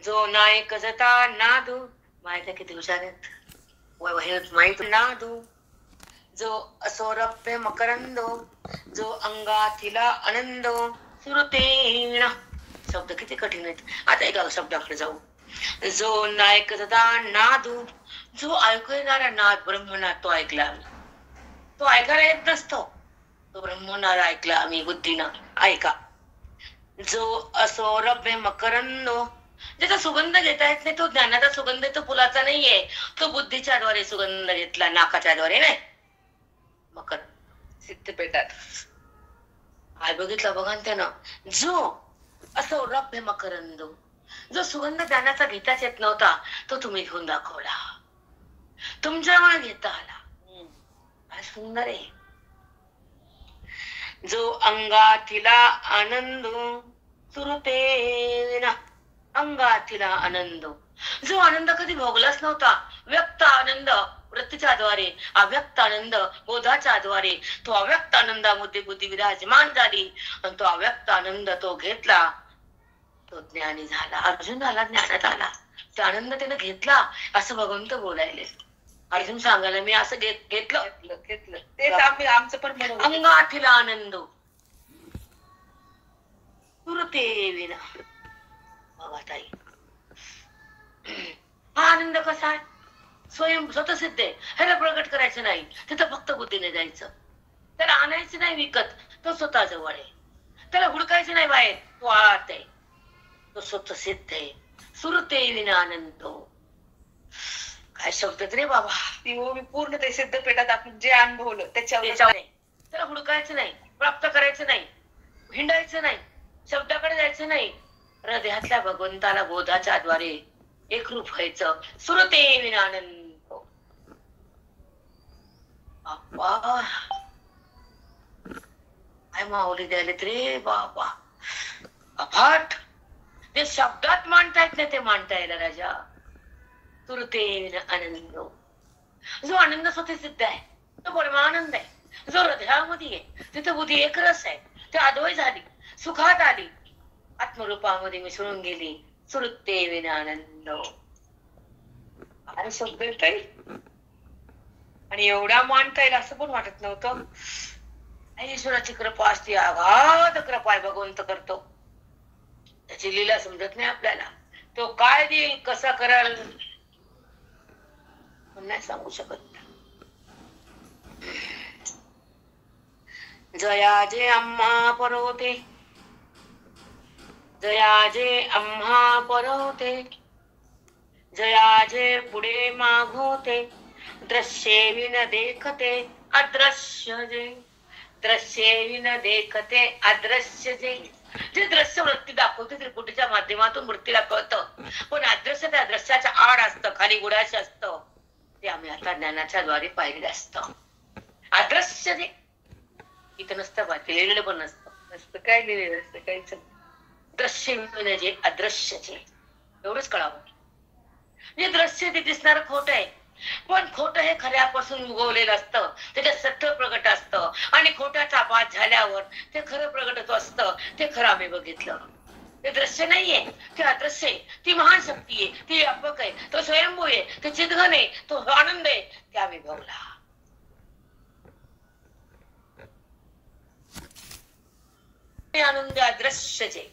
जो नायक जता नादू, माहिती किती हुशार आहेत, माहित नादू. जो असौरभ्य मकरंदो, जो अंगाथिला आनंद सुरतेण. शब्द किती कठीण आहेत. आता एका शब्दाकडे जाऊ. जो नायक जता नादू, जो ऐकू येणारा नाद ब्रह्मनाद तो ऐकला आम्ही. तो ऐकायला येत नसतो, तो ब्रह्मनाद ऐकला आम्ही बुद्धीनं. ऐका. जो असौरभ्य मकरंदो, ज्याचा सुगंध घेता येत नाही, तो ज्ञानाचा सुगंध तो फुलाचा नाहीये, तो बुद्धीच्या द्वारे सुगंध घेतला, नाकाच्या द्वारे नाही. मकर सिद्धपेठात आय बघितलं बघा त्यानं. जो असौरभ्य मकरंदो, जो सुगंध ज्ञानाचा घेताच येत नव्हता, तो तुम्ही घेऊन दाखवला, तुमच्यामुळे घेता आला. काय सुंदर आहे. जो अंगातिला आनंद, सुरते विना अंगातील आनंद. जो आनंद कधी भोगलाच नव्हता, व्यक्त आनंद वृत्तीच्या द्वारे, अव्यक्त आनंद बोधाच्या द्वारे, तो अव्यक्त आनंदामध्ये बुद्धी विराजमान झाली आणि तो अव्यक्त आनंद तो घेतला, तो ज्ञानी झाला. अर्जुन झाला, ज्ञानात आला. तो आनंद त्याने घेतला असं भगवंत बोलायले. अर्जुन सांगायला मी असं घेतलं तेच आमचं पण म्हणून अंगातील आनंद सुरते विना. बघा ताई, हा आनंद कसा आहे? स्वतः सिद्ध आहे. ह्याला प्रगट करायचं नाही, तिथं फक्त बुद्धीने जायचं. त्याला आणायचं नाही विकत, तो स्वतः जवळ आहे. त्याला हुडकायचं नाही बाहेर, तो आत आहे, तो स्वतः सिद्ध आहे. सुरते विना आनंद. काय शब्द रे बाबा. ती मी पूर्ण ते सिद्धपेठात आपण जे अनुभवलं त्याच्यावर त्याला हुडकायचं नाही, प्राप्त करायचं नाही, हिंडायचं नाही, शब्दाकडे जायचं नाही. हृदयातल्या भगवंताला बोधाच्या द्वारे एकरूप व्हायचं. सुरते विना आनंद. बाबा काय माऊली द्यायलेत रे बाबा. अफाट. ते शब्दात मांडता येत नाही ते मांडता यायला राजा. सुरते विना आनंद. जो आनंद स्वतः सिद्ध आहे तो परमानंद आहे. जो हृदयामध्ये आहे तिथे बुद्धी एकरस आहे. ते अद्वय झाली, सुखात आली, आत्मरूपामध्ये मिसळून गेली. सुरते विना आनंद. आणि शब्द येईल आणि एवढा मानता येईल असं पण वाटत नव्हतं. ईश्वराची कृपा असते, अगाध कृपा आहे भगवंत करतो. त्याची लीला समजत नाही आपल्याला. तो काय देईल, कसा कराल नाही सांगू शकत. जया जे आम्हा परवते, जया जे आम्हा परवते, जया जे पुढे मागवते, दृश्ये विन देखते अदृश्य जे. दृश्ये विन देखते अदृश्य जे. जे दृश्य वृत्ती दाखवते त्रिपुटीच्या माध्यमातून वृत्तीला कळतं, पण अदृश्य त्या दृश्याच्या आड असतं, खाली गुडाशी असतं. ते आम्ही आता ज्ञानाच्या द्वारे पाहिलेलं असतं. अदृश्य जे इथं नसतं, लिहिलेलं पण नसतं. काय लिहिलेलं असतं काहीच. दृश्य विन जे अदृश्य जे, एवढंच कळावं. जे दृश्य ते दिसणार खोट आहे, पण खोट हे खऱ्यापासून उगवलेलं असतं. त्याच्यात सत्य प्रगट असतं आणि खोट्याचा बाध झाल्यावर ते खरं प्रगट असतं. ते खरं आम्ही बघितलं. ते दृश्य नाहीये, ते अदृश्य आहे. ती महान शक्ती आहे, ती व्यापक आहे, तो स्वयंभू आहे, ते चिदघन आहे, तो आनंद आहे. ते आम्ही बघला. आनंद अदृश्य जे,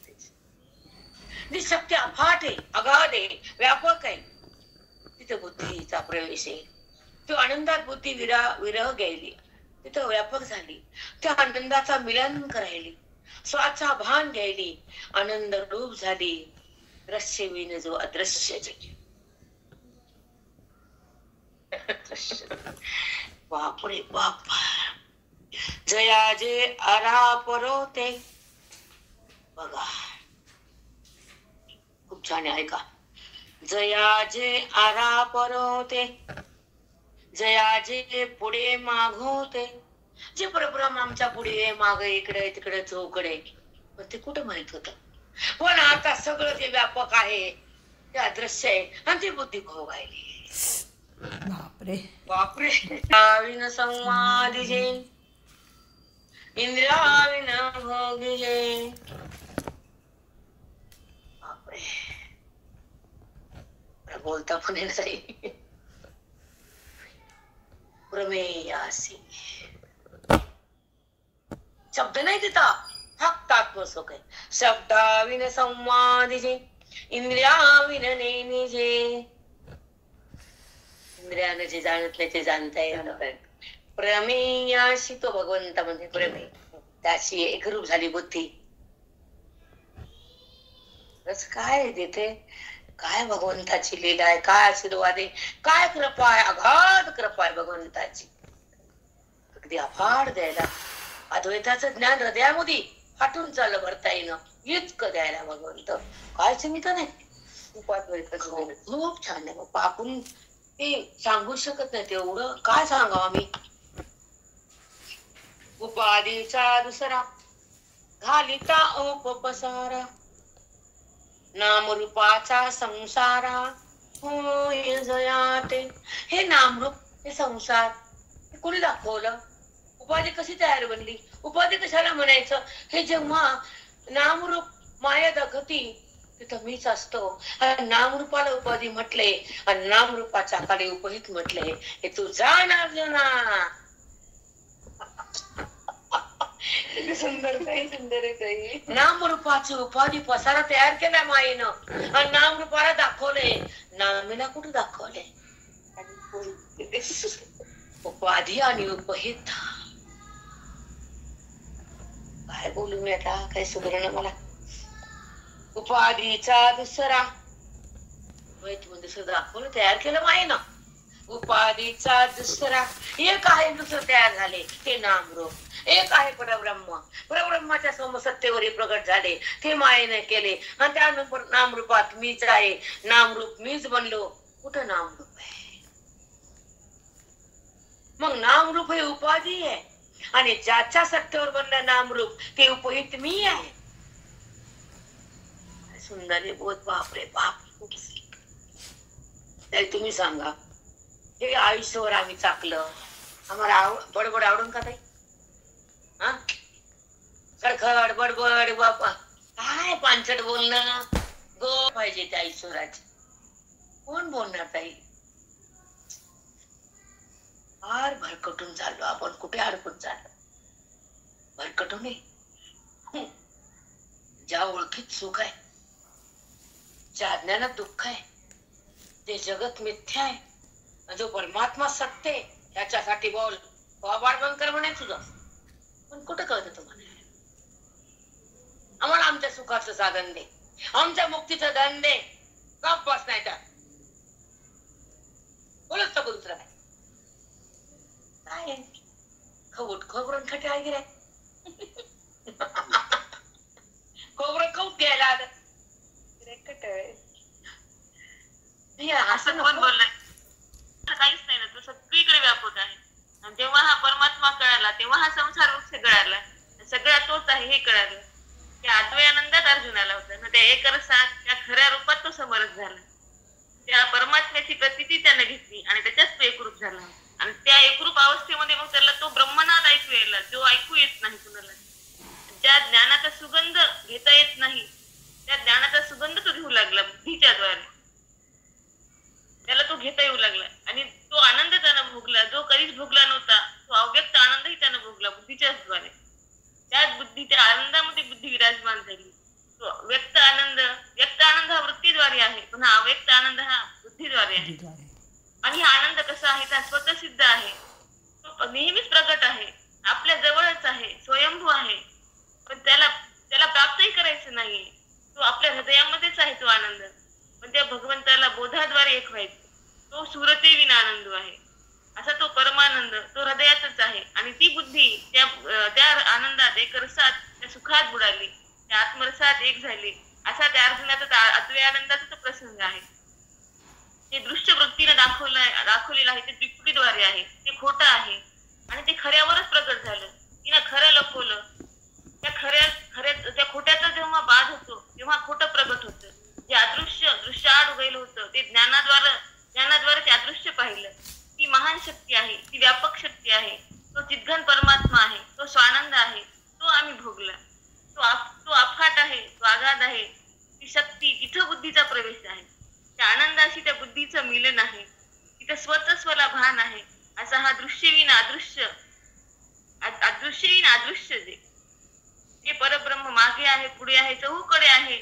जी शक्ती अफाट आहे, अगाध आहे, व्यापक आहे, तिथे बुद्धीचा प्रवेश आहे. तो आनंदात बुद्धी विरह गेली, तिथं व्यापक झाली. त्या आनंदाचा मिलन करायली, स्वाचा भान घ्यायली, आनंद रूप झाली. दृश्य विन जो अदृश्य जे. बापरे बाप. जया जे आरा परवते. बघा खूप छान आहे का. जया जे आरा परवते, जया जे पुढे मागवते. जे परब्रह्म आमच्या पुढे मागे इकडे तिकडे चौकडे, पण ते कुठं माहित होत. पण आता सगळं ते व्यापक आहे, ते अदृश्य आहे आणि ती बुद्धी भोगायली. बापरे बापरे. विन संवादिजे इंद्रियाविन भोगिजे. बापरे. बोलता पण नाही. प्रमेयासी शब्द नाही तिथं, फक्त आत्मसुख आहे. शब्दाविन संवादिजे इंद्रियाविन नेनिजे. इंद्रियानं जे जाणत नाही ते जाणता येणार. प्रमेयाशी तो भगवंता म्हणजे प्रमेय, त्याशी एकरूप झाली बुद्धी. काय देते, काय भगवंताची लीला आहे, काय आशीर्वाद आहे, काय कृपा आहे, अगाध कृपा आहे भगवंताची. अगदी अफाट द्यायला, अद्वैताचं ज्ञान हृदयामध्ये फाटून चाललं भरता येणं इतकं द्यायला भगवंत. काय चिंता नाही. खूप छान आहे. आपण ते सांगू शकत नाही तेवढं. काय सांगावं आम्ही. उपाधीचा दुसरा घालिता ओप पसारा, नामरूपाचा संसारा होय जयाते. हे नामरूप, हे संसार, हे कोणी दाखवलं? उपाधी कशी तयार बनली? उपाधी कशाला म्हणायचं? हे जेव्हा नामरूप माया दाखवती तिथं मीच असतो. नामरूपाला उपाधी म्हटले आणि नामरूपाच्या खाली उपहित म्हटले. हे तू जाण अर्जुना. सुंदर काही सुंदर आहे काही. नामरूपाची उपाधी पसारा तयार केला मायेनं आणि नामरूपाला दाखवले. नामीला कुठे दाखवले? उपाधी आणि उपहित. काय बोलू मी आता? काय सुधारणं मला? उपाधीचा दुसरा दाखवलं, तयार केलं मायेनं. उपाधीचा दुसरा एक आहे, दुसरं तयार झाले ते नामरूप. एक आहे परब्रह्म. परब्रह्माच्या समसत्तेवर प्रगट झाले, ते मायेने केले. आणि त्यानंतर नामरूपात मीच आहे, नामरूप मीच बनलो. कुठं नामरूप आहे? मग नामरूप हे उपाधी आहे आणि ज्याच्या सत्तेवर बनलं नामरूप ते उपहित मी आहे. सुंदर आहे बोध. बापरे बाप. तरी तुम्ही सांगा, हे आयुष्यावर आम्ही चाकलं, आम्हाला बडबड आवडून का ताई? हा, खडखड बडबड बापा, काय पांचट बोलणं. गो पाहिजे त्या ईश्वराची. कोण बोलणार ताई? फार भरकटून चाललो आपण. कुठे अडकून चाललो? भरकटून. ज्या ओळखीत सुख आहे, ज्या ज्ञानात दुःख आहे, ते जगत मिथ्या आहे, जो परमात्मा सत्य आहे, त्याच्यासाठी बोल. बाबाड बंद कर म्हणे तुझं. पण कुठं कळतं तुम्हाला? आम्हाला आमच्या सुखाचं साधन दे, आमच्या मुक्तीचं धन दे. गप्प बस, नाही तर बोलत तर दुसरं काय? खवट खोबरं खटे आहे गिरे. खोबरं खऊट घ्यायला आलं. असं कोण बोललंय? काहीच नाही ना, तो सगळीकडे व्यापक आहे. आणि जेव्हा हा परमात्मा कळाला तेव्हा हा संसार वृक्ष कळाला. सगळा तोच आहे हे कळालं. त्या आत्मय आनंदात अर्जुनाला होता ना, त्या एक रसात त्या खऱ्या रूपात तो समरस झाला. त्या परमात्म्याची प्रतीती त्याने घेतली आणि त्याच्यात तो एकरूप झाला. आणि त्या एकरूप अवस्थेमध्ये मग त्याला तो ब्रह्मनाद ऐकू यायला, जो ऐकू येत नाही कुणाला. ज्या ज्ञानाचा सुगंध घेता येत नाही त्या ज्ञानाचा सुगंध तो घेऊ लागला बुद्धीच्या द्वारे. त्याला तो घेता येऊ लागला आणि तो आनंद त्यानं भोगला जो कधीच भोगला नव्हता. तो अव्यक्त आनंदही त्यानं भोगला बुद्धीच्याच द्वारे. त्याच बुद्धीच्या आनंदामध्ये बुद्धी विराजमान झाली. तो व्यक्त आनंद हा वृत्तीद्वारे आहे, पण हा अव्यक्त आनंद हा बुद्धीद्वारे आहे. आणि हा आनंद कसा आहे? हा स्वतः सिद्ध आहे, तो नेहमीच प्रगट आहे, आपल्या जवळच आहे, स्वयंभू आहे. पण त्याला प्राप्तही करायचं नाहीये. तो आपल्या हृदयामध्येच आहे तो आनंद. पण त्या भगवंताला बोधाद्वारे एक व्हायचं. तो सुरते विना आनंद आहे. असा तो परमानंद तो हृदयातच आहे. आणि ती बुद्धी त्या आनंदात एक रसात त्या सुखात बुडाली, त्या आत्मरसात एक झाली. असा त्या अर्जुनाचा अद्वैत आनंदाचा तो प्रसंग आहे. ते दृश्य वृत्तीने दाखवलेलं आहे ते त्रिपुटीद्वारे आहे. ते खोटं आहे आणि ते खऱ्यावरच प्रगट झालं. तिनं खरं लपवलं. त्या खोट्याचा जेव्हा बाध होतो तेव्हा खोटं प्रगट होतं. जे दृश्य आड उगेलं होतं ते ज्ञानाद्वारे ते अदृश्य पाहिलं. ती महान शक्ती आहे, ती व्यापक शक्ती आहे. तो चिद्घन परमात्मा आहे, तो स्वानंद आहे. तो आम्ही भोगला. तो अफाट आहे, तो आगाध आहे. ती शक्ती तिथं बुद्धीचा प्रवेश आहे. त्या आनंदाशी त्या बुद्धीचं मिलन आहे. तिथं स्वतःस्वला भान आहे. असा हा दृश्यविना अदृश्य जे परब्रह्म मागे आहे, पुढे आहे, चहूकडे आहे,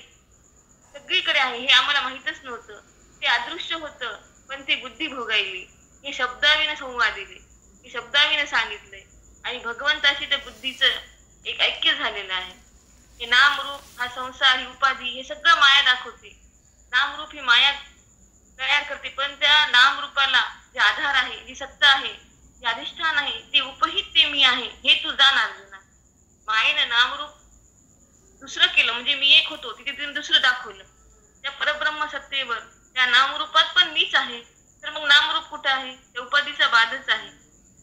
सगळीकडे आहे हे आम्हाला माहितच नव्हतं. ते अदृश्य होतं पण ते बुद्धी भोगायली. हे शब्दाविने संवादिले, हे शब्दाविने सांगितलंय. आणि भगवंताशी त्या बुद्धीचं एक ऐक्य झालेलं आहे. हे नामरूप, हा संसार, ही उपाधी, हे सगळं माया दाखवते. नामरूप ही माया तयार करते, पण त्या नामरूपाला जे आधार आहे, जी सत्ता आहे, जे अधिष्ठान आहे, ते उपहित ते मी आहे हे तू जाण अर्जुना. मायेनं नामरूप दुसरं केलं म्हणजे मी एक होतो, तिथे दुसरं दाखवलं. त्या परब्रह्म सत्तेवर त्या नामरूपात पण मीच आहे. तर मग नामरूप कुठं आहे? त्या उपाधीचा बाधच आहे.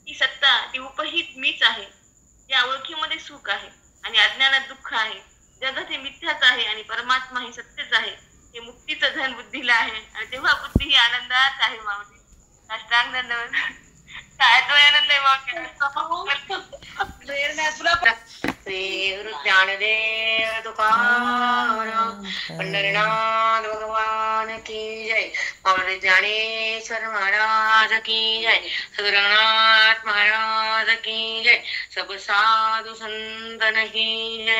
ती सत्ता, ती उपहित मीच आहे. या ओळखीमध्ये सुख आहे आणि अज्ञानात दुःख आहे. जगत हे मिथ्याच आहे आणि परमात्मा हे सत्यच आहे. हे मुक्तीचं धन बुद्धीला आहे आणि तेव्हा बुद्धी ही आनंदात आहे माऊली. साष्टांग दंडवत. काय तो आनंद आहे माऊली. श्री गुरु ज्ञानदेव तुकाराम पंढरीनाथ भगवान की जय. माऊली ज्ञानेश्वर महाराज की जय. सद्गुरुनाथ महाराज की जय. सब साधु संतन की जय.